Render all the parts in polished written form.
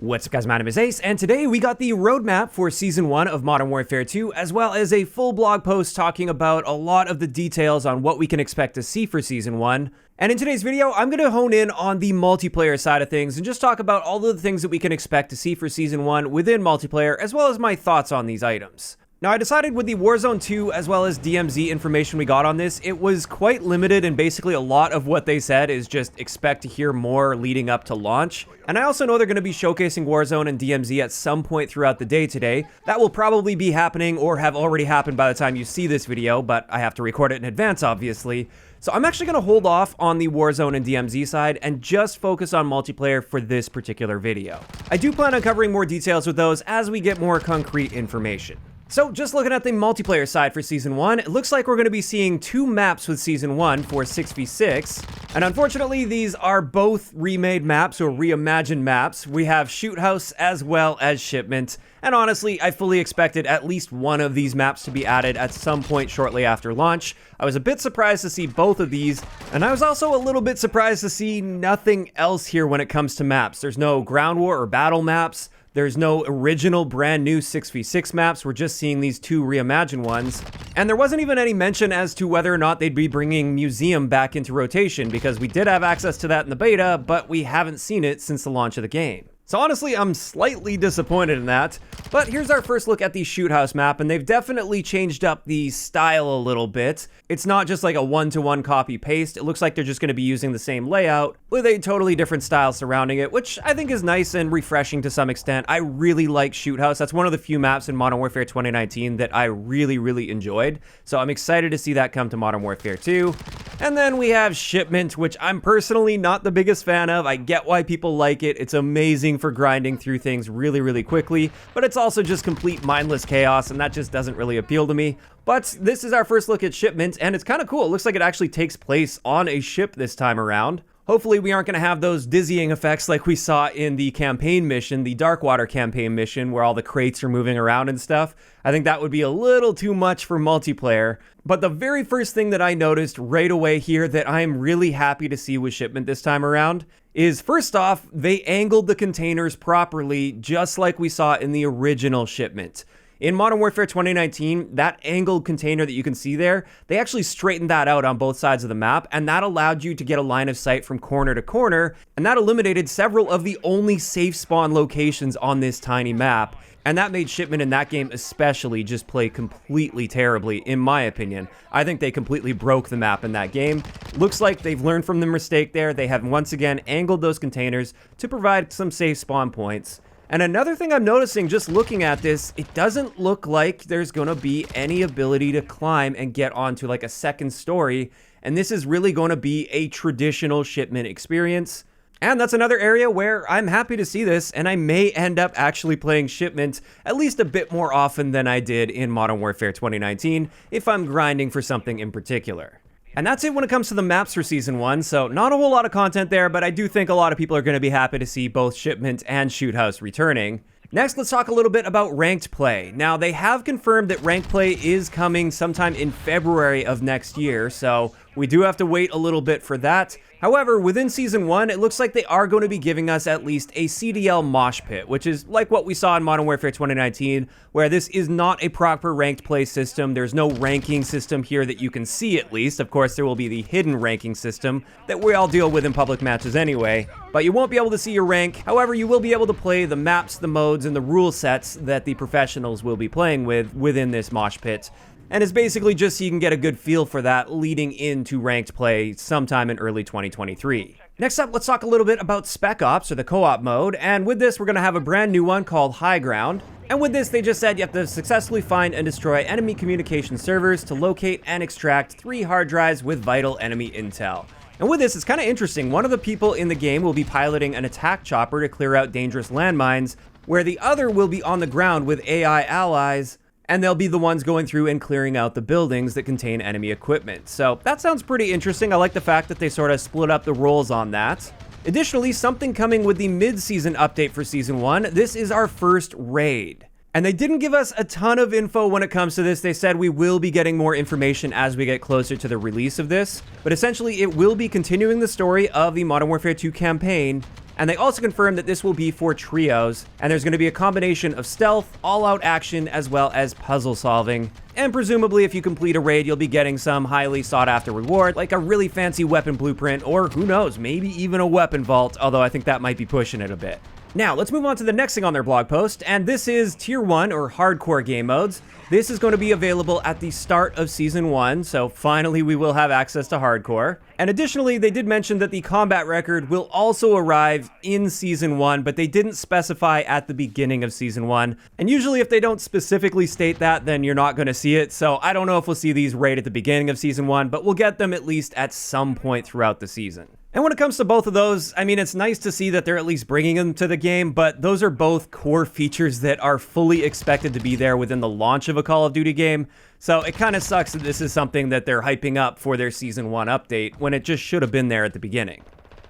What's up guys, my name is Ace, and today we got the roadmap for Season 1 of Modern Warfare 2, as well as a full blog post talking about a lot of the details on what we can expect to see for Season 1. And in today's video, I'm going to hone in on the multiplayer side of things and just talk about all of the things that we can expect to see for Season 1 within multiplayer, as well as my thoughts on these items. Now, I decided with the Warzone 2 as well as DMZ information we got on this, it was quite limited, and basically a lot of what they said is just expect to hear more leading up to launch. And I also know they're going to be showcasing Warzone and DMZ at some point throughout the day today. That will probably be happening or have already happened by the time you see this video, but I have to record it in advance, obviously. So I'm actually going to hold off on the Warzone and DMZ side and just focus on multiplayer for this particular video. I do plan on covering more details with those as we get more concrete information. So just looking at the multiplayer side for Season 1, it looks like we're going to be seeing two maps with Season 1 for 6v6. And unfortunately, these are both remade maps or reimagined maps. We have Shoothouse as well as Shipment. And honestly, I fully expected at least one of these maps to be added at some point shortly after launch. I was a bit surprised to see both of these, and I was also a little bit surprised to see nothing else here when it comes to maps. There's no ground war or battle maps. There's no original brand new 6v6 maps, we're just seeing these two reimagined ones. And there wasn't even any mention as to whether or not they'd be bringing Museum back into rotation, because we did have access to that in the beta, but we haven't seen it since the launch of the game. So honestly, I'm slightly disappointed in that. But here's our first look at the Shoothouse map, and they've definitely changed up the style a little bit. It's not just like a one-to-one copy-paste. It looks like they're just going to be using the same layout with a totally different style surrounding it, which I think is nice and refreshing to some extent. I really like Shoothouse. That's one of the few maps in Modern Warfare 2019 that I really enjoyed. So I'm excited to see that come to Modern Warfare 2. And then we have Shipment, which I'm personally not the biggest fan of. I get why people like it. It's amazing for grinding through things really quickly, but it's also just complete mindless chaos, and that just doesn't really appeal to me. But this is our first look at Shipment, and it's kind of cool. It looks like it actually takes place on a ship this time around. Hopefully we aren't going to have those dizzying effects like we saw in the campaign mission, the Darkwater campaign mission, where all the crates are moving around and stuff. I think that would be a little too much for multiplayer. But the very first thing that I noticed right away here that I am really happy to see with Shipment this time around is, first off, they angled the containers properly, just like we saw in the original Shipment. In Modern Warfare 2019, that angled container that you can see there, they actually straightened that out on both sides of the map, and that allowed you to get a line of sight from corner to corner, and that eliminated several of the only safe spawn locations on this tiny map. And that made Shipment in that game especially just play completely terribly, in my opinion. I think they completely broke the map in that game. Looks like they've learned from the mistake there. They have once again angled those containers to provide some safe spawn points. And another thing I'm noticing just looking at this, it doesn't look like there's going to be any ability to climb and get onto like a second story. And this is really going to be a traditional Shipment experience. And that's another area where I'm happy to see this, and I may end up actually playing Shipment at least a bit more often than I did in Modern Warfare 2019 if I'm grinding for something in particular. And that's it when it comes to the maps for Season 1, so not a whole lot of content there, but I do think a lot of people are going to be happy to see both Shipment and Shoothouse returning. Next, let's talk a little bit about ranked play. Now, they have confirmed that ranked play is coming sometime in February of next year, so we do have to wait a little bit for that. However, within Season 1, it looks like they are going to be giving us at least a CDL Moshpit, which is like what we saw in Modern Warfare 2019, where this is not a proper ranked play system. There's no ranking system here that you can see, at least. Of course, there will be the hidden ranking system that we all deal with in public matches anyway, but you won't be able to see your rank. However, you will be able to play the maps, the modes, and the rule sets that the professionals will be playing with within this Moshpit. And it's basically just so you can get a good feel for that leading into ranked play sometime in early 2023. Next up, let's talk a little bit about Spec Ops, or the co-op mode, and with this we're going to have a brand new one called High Ground. And with this, they just said you have to successfully find and destroy enemy communication servers to locate and extract 3 hard drives with vital enemy intel. And with this, it's kind of interesting. One of the people in the game will be piloting an attack chopper to clear out dangerous landmines, where the other will be on the ground with AI allies, and they'll be the ones going through and clearing out the buildings that contain enemy equipment. So that sounds pretty interesting. I like the fact that they sort of split up the roles on that. Additionally, something coming with the mid-season update for Season 1, this is our first raid. And they didn't give us a ton of info when it comes to this. They said we will be getting more information as we get closer to the release of this. But essentially, it will be continuing the story of the Modern Warfare 2 campaign. And they also confirmed that this will be for trios. And there's going to be a combination of stealth, all-out action, as well as puzzle solving. And presumably, if you complete a raid, you'll be getting some highly sought-after reward, like a really fancy weapon blueprint, or who knows, maybe even a weapon vault, although I think that might be pushing it a bit. Now, let's move on to the next thing on their blog post, and this is Tier 1, or Hardcore game modes. This is going to be available at the start of Season 1, so finally we will have access to Hardcore. And additionally, they did mention that the combat record will also arrive in Season 1, but they didn't specify at the beginning of Season 1. And usually if they don't specifically state that, then you're not going to see it, so I don't know if we'll see these right at the beginning of Season 1, but we'll get them at least at some point throughout the season. And when it comes to both of those, I mean, it's nice to see that they're at least bringing them to the game, but those are both core features that are fully expected to be there within the launch of a Call of Duty game. So it kind of sucks that this is something that they're hyping up for their Season 1 update when it just should have been there at the beginning.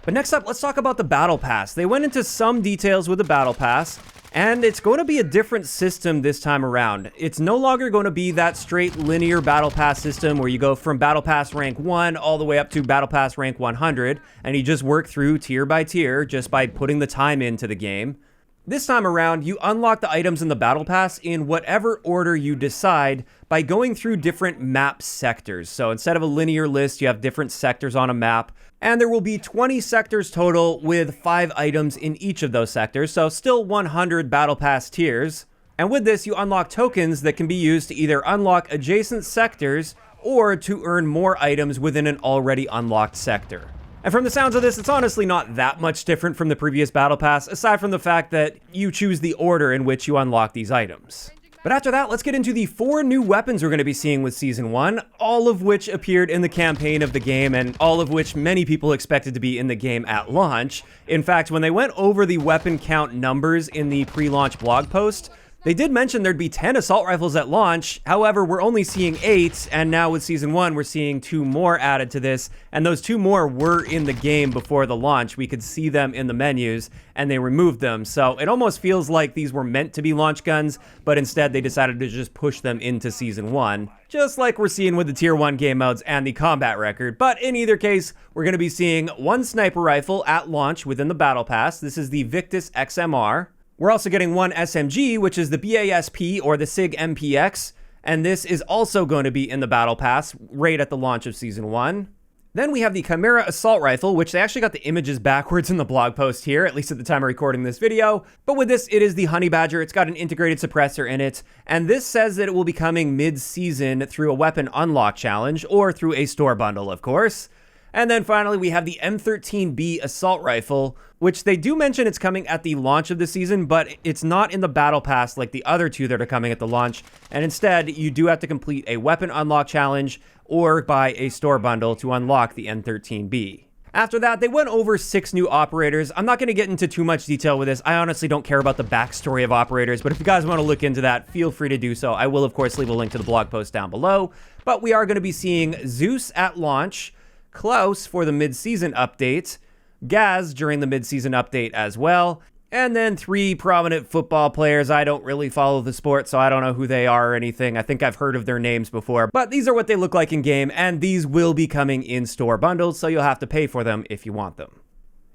But next up, let's talk about the Battle Pass. They went into some details with the Battle Pass, and it's going to be a different system this time around. It's no longer going to be that straight linear Battle Pass system where you go from Battle Pass rank 1 all the way up to Battle Pass rank 100, and you just work through tier by tier just by putting the time into the game. This time around, you unlock the items in the Battle Pass in whatever order you decide by going through different map sectors. So instead of a linear list, you have different sectors on a map. And there will be 20 sectors total with 5 items in each of those sectors, so still 100 Battle Pass tiers. And with this, you unlock tokens that can be used to either unlock adjacent sectors or to earn more items within an already unlocked sector. And from the sounds of this, it's honestly not that much different from the previous Battle Pass, aside from the fact that you choose the order in which you unlock these items. But after that, let's get into the 4 new weapons we're going to be seeing with Season 1, all of which appeared in the campaign of the game, and all of which many people expected to be in the game at launch. In fact, when they went over the weapon count numbers in the pre-launch blog post, they did mention there'd be 10 assault rifles at launch. However, we're only seeing 8, and now with Season 1, we're seeing 2 more added to this, and those 2 more were in the game before the launch. We could see them in the menus, and they removed them, so it almost feels like these were meant to be launch guns, but instead they decided to just push them into Season 1, just like we're seeing with the Tier 1 game modes and the combat record. But in either case, we're going to be seeing 1 sniper rifle at launch within the Battle Pass. This is the Victus XMR. We're also getting 1 SMG, which is the BASP or the SIG MPX, and this is also going to be in the Battle Pass right at the launch of Season 1. Then we have the Chimera Assault Rifle, which they actually got the images backwards in the blog post here, at least at the time of recording this video. But with this, it is the Honey Badger. It's got an integrated suppressor in it, and this says that it will be coming mid-season through a weapon unlock challenge, or through a store bundle, of course. And then finally, we have the M13B Assault Rifle, which they do mention it's coming at the launch of the season, but it's not in the Battle Pass like the other 2 that are coming at the launch. And instead, you do have to complete a weapon unlock challenge or buy a store bundle to unlock the M13B. After that, they went over 6 new operators. I'm not going to get into too much detail with this. I honestly don't care about the backstory of operators, but if you guys want to look into that, feel free to do so. I will, of course, leave a link to the blog post down below. But we are going to be seeing Zeus at launch, Klaus for the mid-season update, Gaz during the mid-season update as well, and then 3 prominent football players. I don't really follow the sport, so I don't know who they are or anything. I think I've heard of their names before, but these are what they look like in game, and these will be coming in store bundles, so you'll have to pay for them if you want them.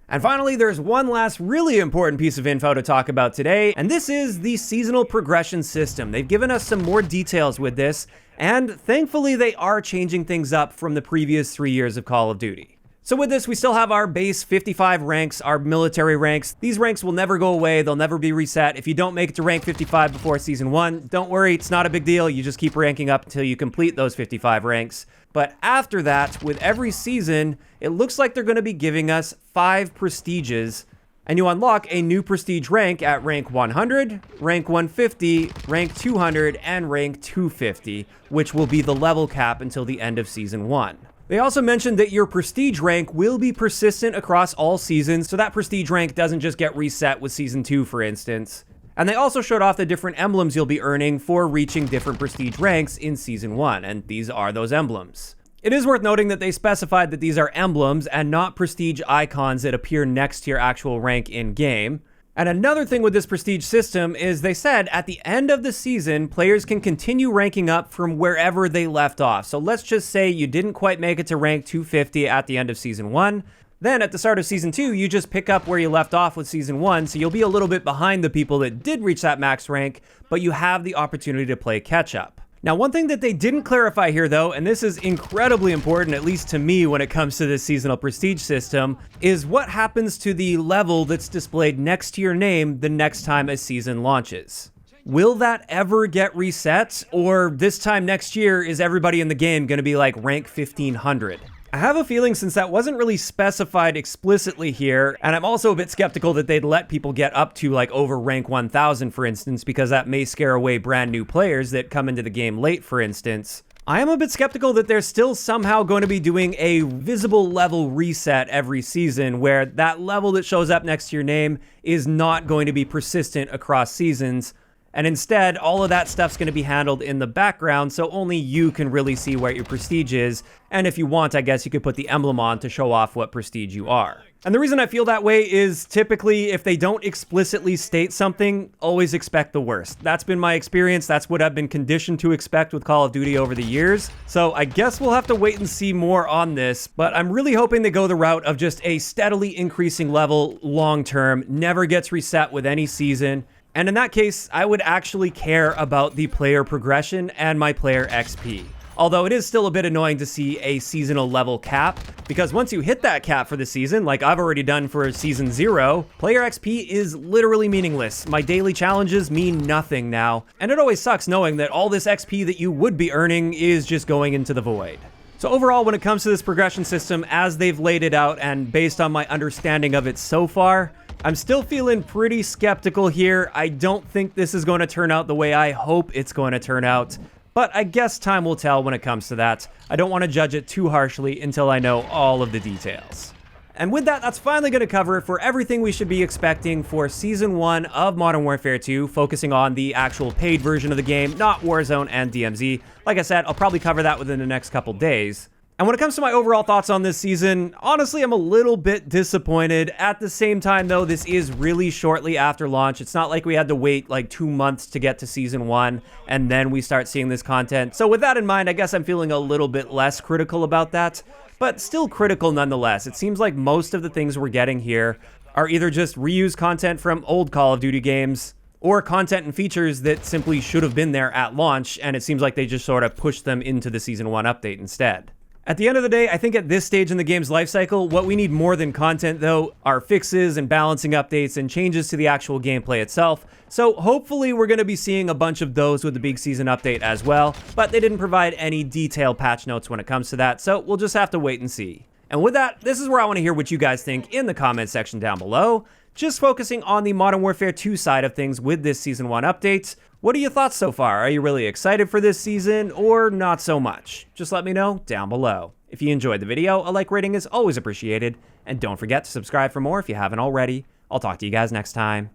And finally, there's one last really important piece of info to talk about today, and this is the seasonal progression system. They've given us some more details with this, and thankfully they are changing things up from the previous 3 years of Call of Duty. So with this, we still have our base 55 ranks, our military ranks. These ranks will never go away. They'll never be reset. If you don't make it to rank 55 before Season 1, don't worry, it's not a big deal. You just keep ranking up until you complete those 55 ranks. But after that, with every season, it looks like they're going to be giving us 5 prestiges, and you unlock a new prestige rank at rank 100, rank 150, rank 200, and rank 250, which will be the level cap until the end of Season 1. They also mentioned that your prestige rank will be persistent across all seasons, so that prestige rank doesn't just get reset with Season 2, for instance. And they also showed off the different emblems you'll be earning for reaching different prestige ranks in Season 1, and these are those emblems. It is worth noting that they specified that these are emblems and not prestige icons that appear next to your actual rank in-game. And another thing with this prestige system is they said at the end of the season, players can continue ranking up from wherever they left off. So let's just say you didn't quite make it to rank 250 at the end of season 1. Then at the start of season 2, you just pick up where you left off with season 1, so you'll be a little bit behind the people that did reach that max rank, but you have the opportunity to play catch up. Now, one thing that they didn't clarify here though, and this is incredibly important, at least to me when it comes to this seasonal prestige system, is what happens to the level that's displayed next to your name the next time a season launches. Will that ever get reset? Or this time next year, is everybody in the game gonna be like rank 1500? I have a feeling since that wasn't really specified explicitly here, and I'm also a bit skeptical that they'd let people get up to like over rank 1000 for instance, because that may scare away brand new players that come into the game late for instance. I am a bit skeptical that they're still somehow going to be doing a visible level reset every season where that level that shows up next to your name is not going to be persistent across seasons. And instead, all of that stuff's going to be handled in the background, so only you can really see where your prestige is. And if you want, I guess you could put the emblem on to show off what prestige you are. And the reason I feel that way is typically if they don't explicitly state something, always expect the worst. That's been my experience. That's what I've been conditioned to expect with Call of Duty over the years. So I guess we'll have to wait and see more on this, but I'm really hoping they go the route of just a steadily increasing level long term, never gets reset with any season. And in that case, I would actually care about the player progression and my player XP. Although it is still a bit annoying to see a seasonal level cap, because once you hit that cap for the season, like I've already done for season 0, player XP is literally meaningless. My daily challenges mean nothing now, and it always sucks knowing that all this XP that you would be earning is just going into the void. So overall, when it comes to this progression system, as they've laid it out and based on my understanding of it so far, I'm still feeling pretty skeptical here. I don't think this is going to turn out the way I hope it's going to turn out, but I guess time will tell when it comes to that. I don't want to judge it too harshly until I know all of the details. And with that, that's finally going to cover it for everything we should be expecting for Season 1 of Modern Warfare 2, focusing on the actual paid version of the game, not Warzone and DMZ. Like I said, I'll probably cover that within the next couple days. And when it comes to my overall thoughts on this season, honestly, I'm a little bit disappointed. At the same time, though, this is really shortly after launch. It's not like we had to wait like 2 months to get to Season 1, and then we start seeing this content. So with that in mind, I guess I'm feeling a little bit less critical about that, but still critical nonetheless. It seems like most of the things we're getting here are either just reused content from old Call of Duty games, or content and features that simply should have been there at launch, and it seems like they just sort of pushed them into the Season 1 update instead. At the end of the day, I think at this stage in the game's lifecycle, what we need more than content, though, are fixes and balancing updates and changes to the actual gameplay itself. So hopefully we're going to be seeing a bunch of those with the big season update as well, but they didn't provide any detailed patch notes when it comes to that, so we'll just have to wait and see. And with that, this is where I want to hear what you guys think in the comment section down below. Just focusing on the Modern Warfare 2 side of things with this Season 1 update. What are your thoughts so far? Are you really excited for this season or not so much? Just let me know down below. If you enjoyed the video, a like rating is always appreciated. And don't forget to subscribe for more if you haven't already. I'll talk to you guys next time.